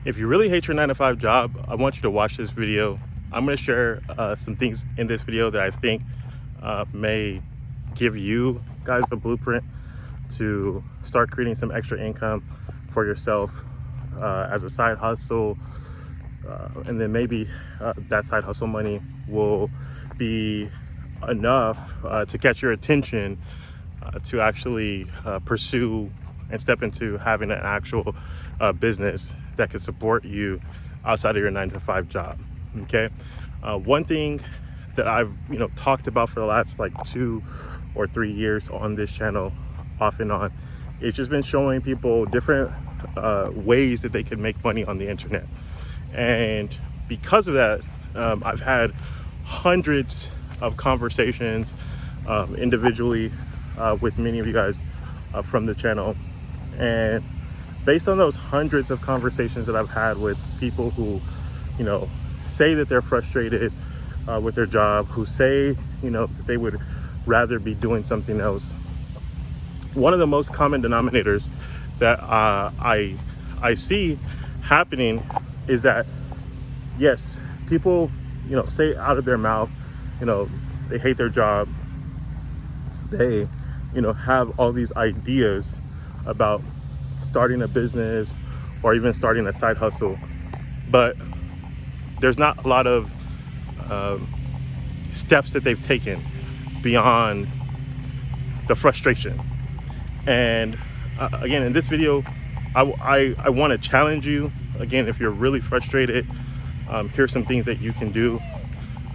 If you really hate your 9-to-5 job, I want you to watch this video. I'm going to share some things in this video that I think may give you guys a blueprint to start creating some extra income for yourself as a side hustle. And then maybe that side hustle money will be enough to catch your attention to actually pursue and step into having an actual business that could support you outside of your 9-to-5 job. Okay, one thing that I've talked about for the last like 2 or 3 years on this channel, off and on, it's just been showing people different ways that they can make money on the internet. And because of that, I've had hundreds of conversations individually with many of you guys from the channel. And based on those hundreds of conversations that I've had with people who, say that they're frustrated with their job, who say, that they would rather be doing something else, one of the most common denominators that I see happening is that, yes, people, say out of their mouth, they hate their job. They, have all these ideas about starting a business or even starting a side hustle, but there's not a lot of steps that they've taken beyond the frustration. And again, in this video, I want to challenge you. Again, if you're really frustrated, here's some things that you can do,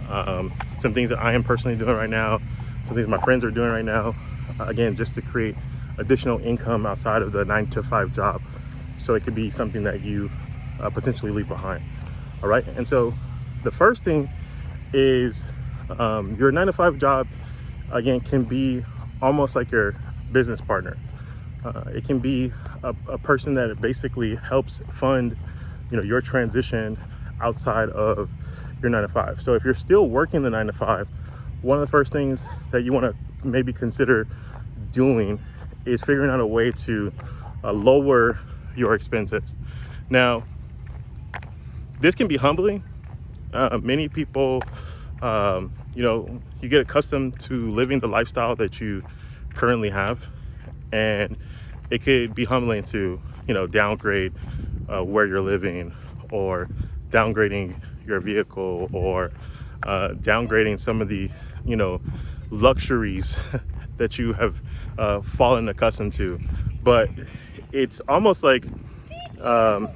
some things that I am personally doing right now, some things my friends are doing right now, again, just to create additional income outside of the 9-to-5 job, so it could be something that you potentially leave behind. All right, and so the first thing is your 9-to-5 job, again, can be almost like your business partner. It can be a person that basically helps fund your transition outside of your 9-to-5. So if you're still working the 9-to-5, one of the first things that you want to maybe consider doing is figuring out a way to lower your expenses. Now, this can be humbling. Many people, you get accustomed to living the lifestyle that you currently have, and it could be humbling to, downgrade where you're living, or downgrading your vehicle, or downgrading some of the, luxuries that you have fallen accustomed to. But it's almost like the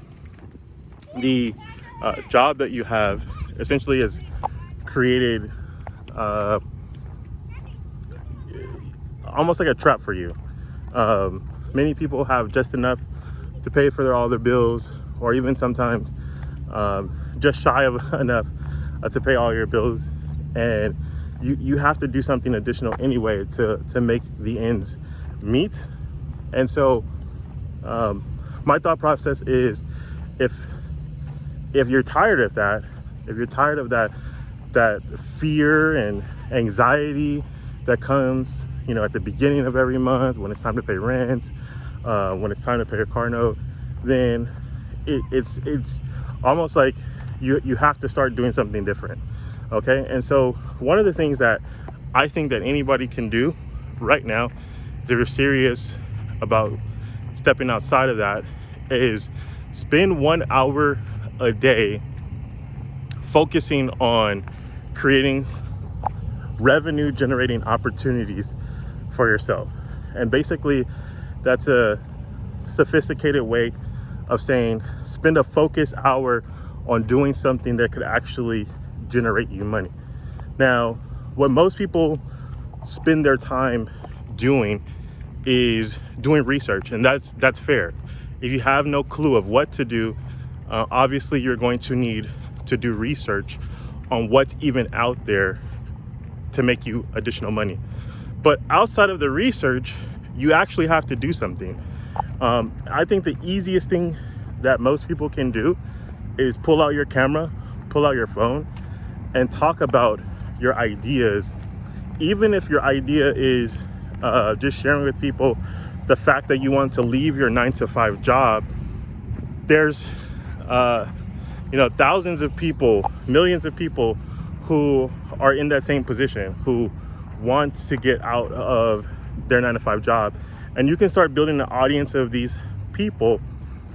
job that you have essentially has created almost like a trap for you. Many people have just enough to pay for all their bills, or even sometimes just shy of enough to pay all your bills, and you have to do something additional anyway to make the ends meet. And so my thought process is, if you're tired of that, if you're tired of that fear and anxiety that comes at the beginning of every month, when it's time to pay rent, when it's time to pay a car note, then it's almost like you have to start doing something different. Okay, and so one of the things that I think that anybody can do right now, if you're serious about stepping outside of that, is spend 1 hour a day focusing on creating revenue generating opportunities for yourself. And basically, that's a sophisticated way of saying spend a focused hour on doing something that could actually generate you money. Now, what most people spend their time doing is doing research, and that's fair. If you have no clue of what to do, obviously you're going to need to do research on what's even out there to make you additional money. But outside of the research, you actually have to do something. I think the easiest thing that most people can do is pull out your camera, pull out your phone, and talk about your ideas. Even if your idea is just sharing with people the fact that you want to leave your 9-to-5 job, there's thousands of people, millions of people who are in that same position, who want to get out of their 9-to-5 job. And you can start building an audience of these people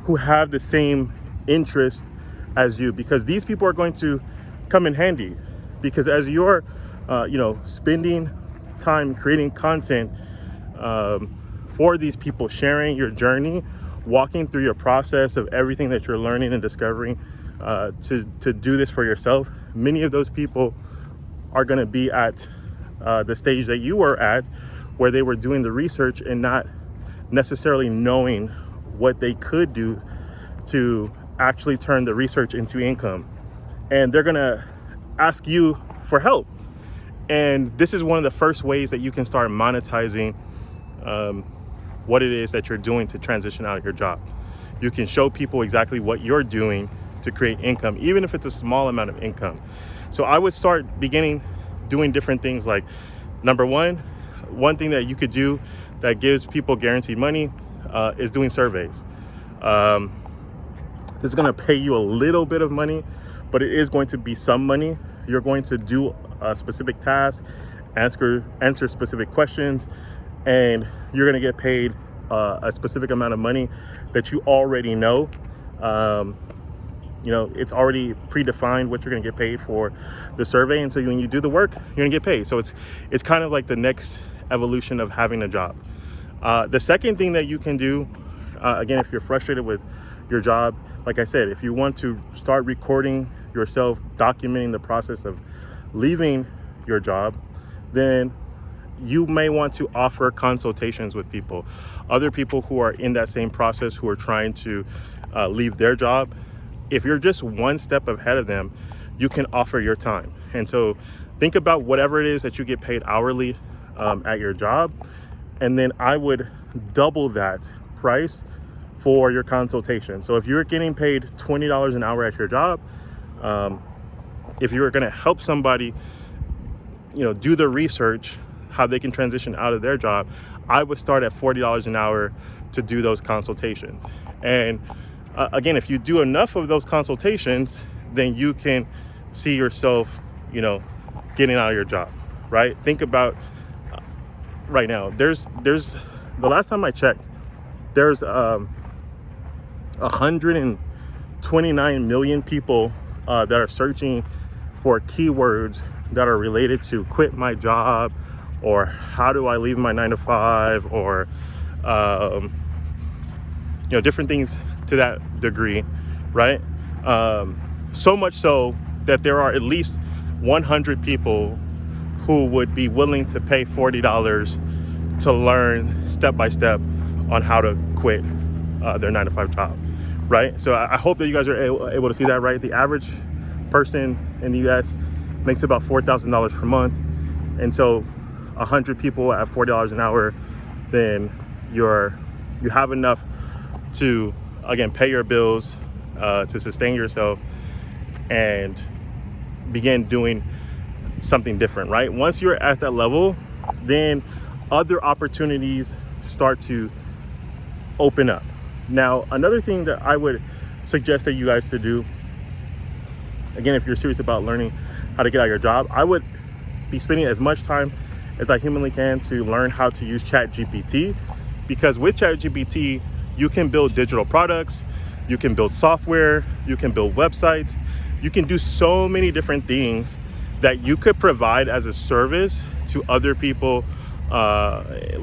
who have the same interest as you, because these people are going to come in handy. Because as you're spending time creating content for these people, sharing your journey, walking through your process of everything that you're learning and discovering, to do this for yourself, many of those people are going to be at the stage that you were at, where they were doing the research and not necessarily knowing what they could do to actually turn the research into income. And they're going to ask you for help. And this is one of the first ways that you can start monetizing what it is that you're doing to transition out of your job. You can show people exactly what you're doing to create income, even if it's a small amount of income. So I would start doing different things. Like, number one thing that you could do that gives people guaranteed money is doing surveys. This is going to pay you a little bit of money, but it is going to be some money. You're going to do a specific task, answer specific questions, and you're going to get paid a specific amount of money that you already know. It's already predefined what you're going to get paid for the survey. And so when you do the work, you're going to get paid. So it's kind of like the next evolution of having a job. The second thing that you can do, again, if you're frustrated with your job, like I said, if you want to start recording yourself, documenting the process of leaving your job, then you may want to offer consultations with people, other people who are in that same process, who are trying to leave their job. If you're just one step ahead of them, you can offer your time. And so think about whatever it is that you get paid hourly at your job, and then I would double that price for your consultation. So if you're getting paid $20 an hour at your job, if you're going to help somebody, do the research, how they can transition out of their job, I would start at $40 an hour to do those consultations. And again, if you do enough of those consultations, then you can see yourself, getting out of your job, right? Think about right now, there's the last time I checked, there's 129 million people that are searching for keywords that are related to quit my job, or how do I leave my 9-to-5, or different things to that degree, right? So much so that there are at least 100 people who would be willing to pay $40 to learn step by step on how to quit their 9-to-5 job, right? So I hope that you guys are able to see that, right? The average person in the US makes about $4,000 per month. And so 100 people at $40 an hour, then you have enough to, again, pay your bills, to sustain yourself, and begin doing something different, right? Once you're at that level, then other opportunities start to open up. Now, another thing that I would suggest that you guys to do, again, if you're serious about learning how to get out of your job, I would be spending as much time as I humanly can to learn how to use ChatGPT, because with ChatGPT, you can build digital products, you can build software, you can build websites, you can do so many different things that you could provide as a service to other people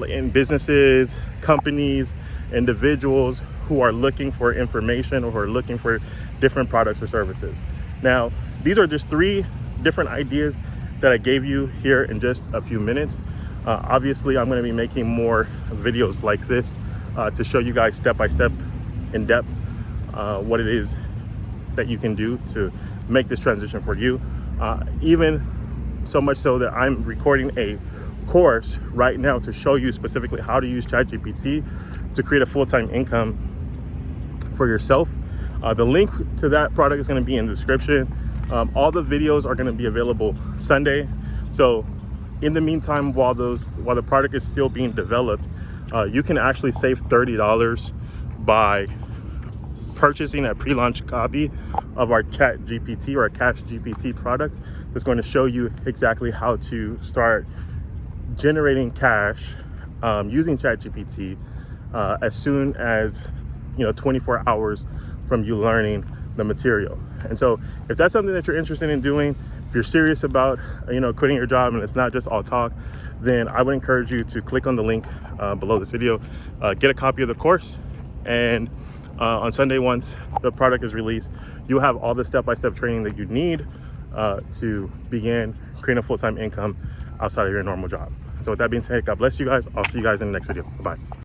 in businesses, companies, individuals who are looking for information or who are looking for different products or services. Now, these are just 3 different ideas that I gave you here in just a few minutes. Obviously, I'm going to be making more videos like this to show you guys step by step, in depth, what it is that you can do to make this transition for you. Even so much so that I'm recording a course right now to show you specifically how to use ChatGPT to create a full-time income for yourself. The link to that product is going to be in the description. All the videos are going to be available Sunday. So in the meantime, while the product is still being developed, you can actually save $30 by purchasing a pre-launch copy of our Chat GPT or a Cash GPT product that's going to show you exactly how to start generating cash using Chat GPT as soon as 24 hours from you learning the material. And so if that's something that you're interested in doing, if you're serious about quitting your job and it's not just all talk, then I would encourage you to click on the link below this video, get a copy of the course, and on Sunday, once the product is released, you'll have all the step-by-step training that you need to begin creating a full-time income outside of your normal job. So with that being said, God bless you guys. I'll see you guys in the next video. Bye-bye.